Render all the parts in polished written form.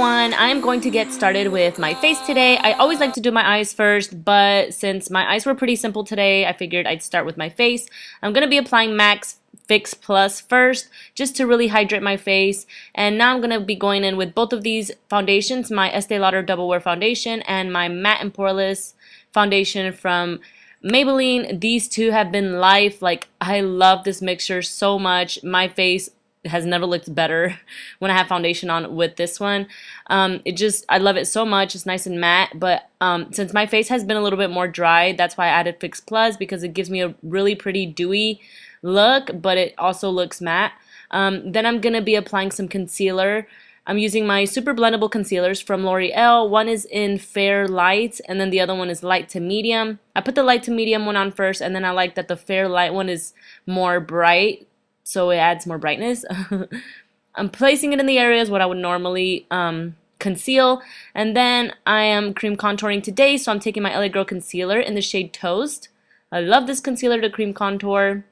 everyone, I'm going to get started with my face today. I always like to do my eyes first, but since my eyes were pretty simple today, I figured I'd start with my face. I'm going to be applying MAC's Fix Plus first, just to really hydrate my face. And now I'm going to be going in with both of these foundations, my Estee Lauder Doublewear foundation and my Matte and Poreless foundation from Maybelline. These two have been life. Like, I love this mixture so much. My face has never looked better when I have foundation on with this one. I love it so much. It's nice and matte, but since my face has been a little bit more dry, that's why I added Fix Plus, because it gives me a really pretty dewy look, but it also looks matte. Then I'm gonna be applying some concealer. I'm using my Super Blendable Concealers from L'Oreal. One is in Fair Light, and then the other one is Light to Medium. I put the Light to Medium one on first, and then I like that the Fair Light one is more bright, so it adds more brightness. I'm placing it in the areas what I would normally conceal. And then I am cream contouring today, so I'm taking my LA Girl Concealer in the shade Toast. I love this concealer to cream contour.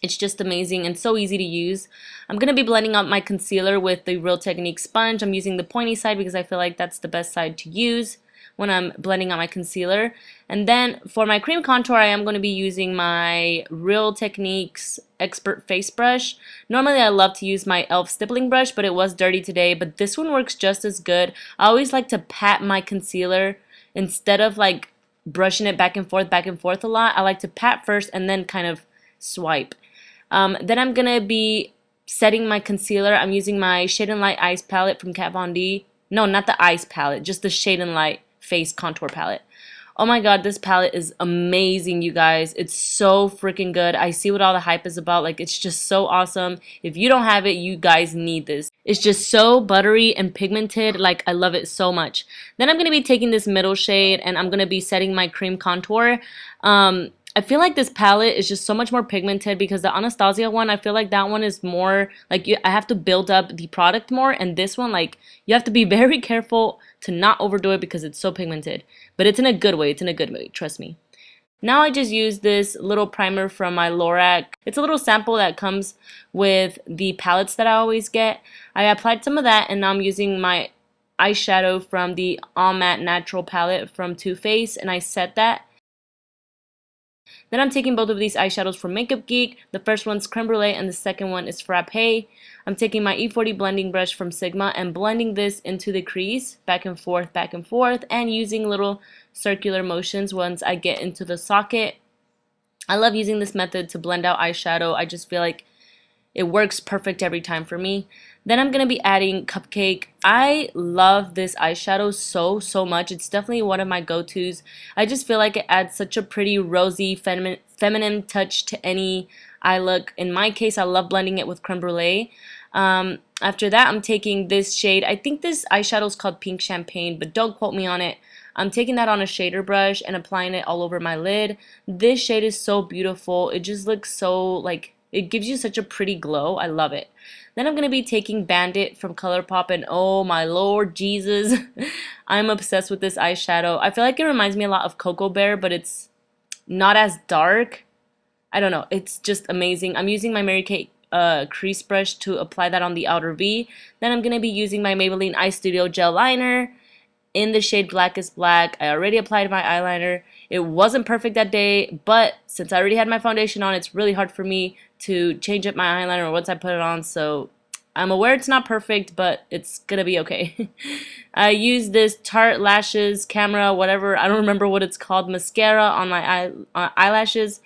It's just amazing and so easy to use. I'm going to be blending out my concealer with the Real Technique sponge. I'm using the pointy side because I feel like that's the best side to use when I'm blending out my concealer. And then for my cream contour, I am going to be using my Real Techniques Expert Face Brush. Normally I love to use my e.l.f. stippling brush, but it was dirty today. But this one works just as good. I always like to pat my concealer instead of like brushing it back and forth a lot. I like to pat first and then kind of swipe. Then I'm going to be setting my concealer. I'm using my Shade and Light Ice Palette from Kat Von D. No, not the Ice Palette, just the Shade and Light Face Contour Palette. Oh my god, this palette is amazing, you guys. It's so freaking good. I see what all the hype is about. Like, it's just so awesome. If you don't have it, you guys need this. It's just so buttery and pigmented. Like, I love it so much. Then I'm going to be taking this middle shade and I'm going to be setting my cream contour. I feel like this palette is just so much more pigmented because the Anastasia one, I feel like that one is more like I have to build up the product more, and this one, like, you have to be very careful to not overdo it because it's so pigmented. But it's in a good way. It's in a good way. Trust me. Now I just use this little primer from my Lorac. It's a little sample that comes with the palettes that I always get. I applied some of that, and now I'm using my eyeshadow from the All Matte Natural palette from Too Faced, and I set that. Then I'm taking both of these eyeshadows from Makeup Geek. The first one's Creme Brulee and the second one is Frappe. I'm taking my E40 blending brush from Sigma and blending this into the crease, back and forth, and using little circular motions once I get into the socket. I love using this method to blend out eyeshadow. I just feel like it works perfect every time for me. Then I'm going to be adding Cupcake. I love this eyeshadow so much. It's definitely one of my go-tos. I just feel like it adds such a pretty rosy feminine touch to any eye look. In my case, I love blending it with Creme Brulee. After that, I'm taking this shade. I think this eyeshadow is called Pink Champagne, but don't quote me on it. I'm taking that on a shader brush and applying it all over my lid. This shade is so beautiful. It just looks so, like, it gives you such a pretty glow. I love it. Then I'm going to be taking Bandit from Colourpop, and oh my lord Jesus, I'm obsessed with this eyeshadow. I feel like it reminds me a lot of Cocoa Bear, but it's not as dark. I don't know. It's just amazing. I'm using my Mary Kate crease brush to apply that on the outer V. Then I'm going to be using my Maybelline Eye Studio Gel Liner in the shade Blackest Black. I already applied my eyeliner. It wasn't perfect that day, but since I already had my foundation on, it's really hard for me to change up my eyeliner once I put it on, so I'm aware it's not perfect, but it's gonna be okay. I use this Tarte Lashes Camera, whatever, I don't remember what it's called, mascara on my eyelashes.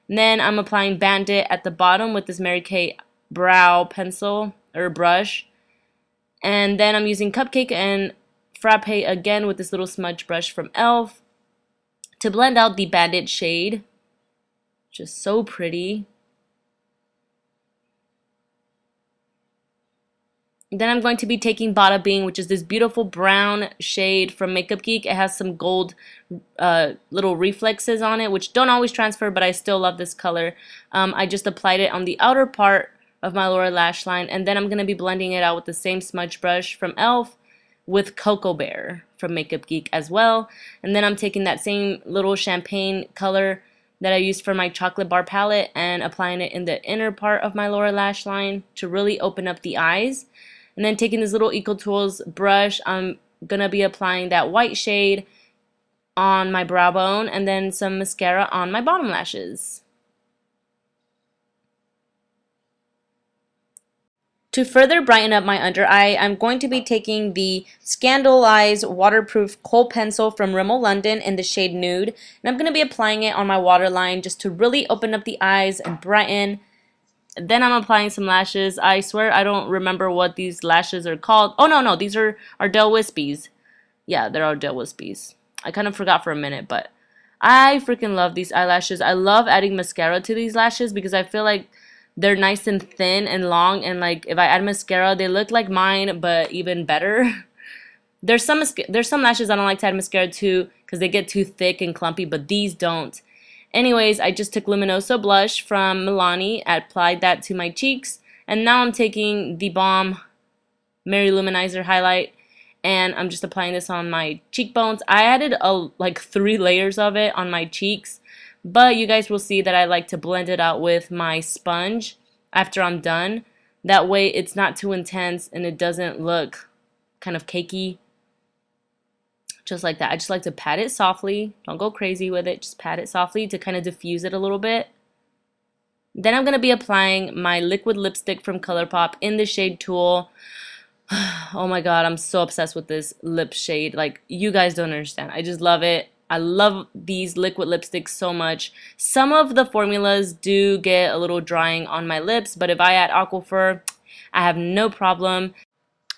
And then I'm applying Bandit at the bottom with this Mary Kate brow pencil, or brush. And then I'm using Cupcake and Frappe again with this little smudge brush from e.l.f. to blend out the Bandit shade. Just so pretty. Then I'm going to be taking Bada Bing, which is this beautiful brown shade from Makeup Geek. It has some gold little reflexes on it, which don't always transfer, but I still love this color. I just applied it on the outer part of my lower lash line, and then I'm going to be blending it out with the same smudge brush from e.l.f. with Cocoa Bear from Makeup Geek as well. And then I'm taking that same little champagne color that I used for my chocolate bar palette and applying it in the inner part of my lower lash line to really open up the eyes. And then taking this little Eco Tools brush, I'm gonna be applying that white shade on my brow bone and then some mascara on my bottom lashes. To further brighten up my under eye, I'm going to be taking the Scandaleyes Waterproof Kohl Pencil from Rimmel London in the shade Nude. And I'm going to be applying it on my waterline just to really open up the eyes and brighten. Then I'm applying some lashes. I swear I don't remember what these lashes are called. Oh, no, these are Ardell Whispies. Yeah, they're Ardell Whispies. I kind of forgot for a minute, but I freaking love these eyelashes. I love adding mascara to these lashes because I feel like they're nice and thin and long, and like if I add mascara, they look like mine, but even better. There's some lashes I don't like to add mascara to because they get too thick and clumpy, but these don't. Anyways, I just took Luminoso blush from Milani, applied that to my cheeks, and now I'm taking the Balm Mary Luminizer highlight, and I'm just applying this on my cheekbones. I added like 3 layers of it on my cheeks, but you guys will see that I like to blend it out with my sponge after I'm done. That way it's not too intense and it doesn't look kind of cakey. Just like that. I just like to pat it softly. Don't go crazy with it. Just pat it softly to kind of diffuse it a little bit. Then I'm going to be applying my liquid lipstick from Colourpop in the shade Tulle. Oh my god, I'm so obsessed with this lip shade. Like, you guys don't understand. I just love it. I love these liquid lipsticks so much. Some of the formulas do get a little drying on my lips, but if I add Aquifer, I have no problem.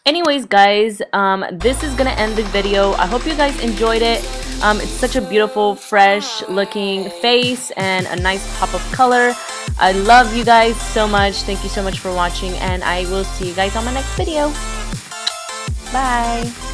Anyways, guys, this is gonna end the video. I hope you guys enjoyed it. It's such a beautiful, fresh looking face and a nice pop of color. I love you guys so much. Thank you so much for watching, and I will see you guys on my next video. Bye.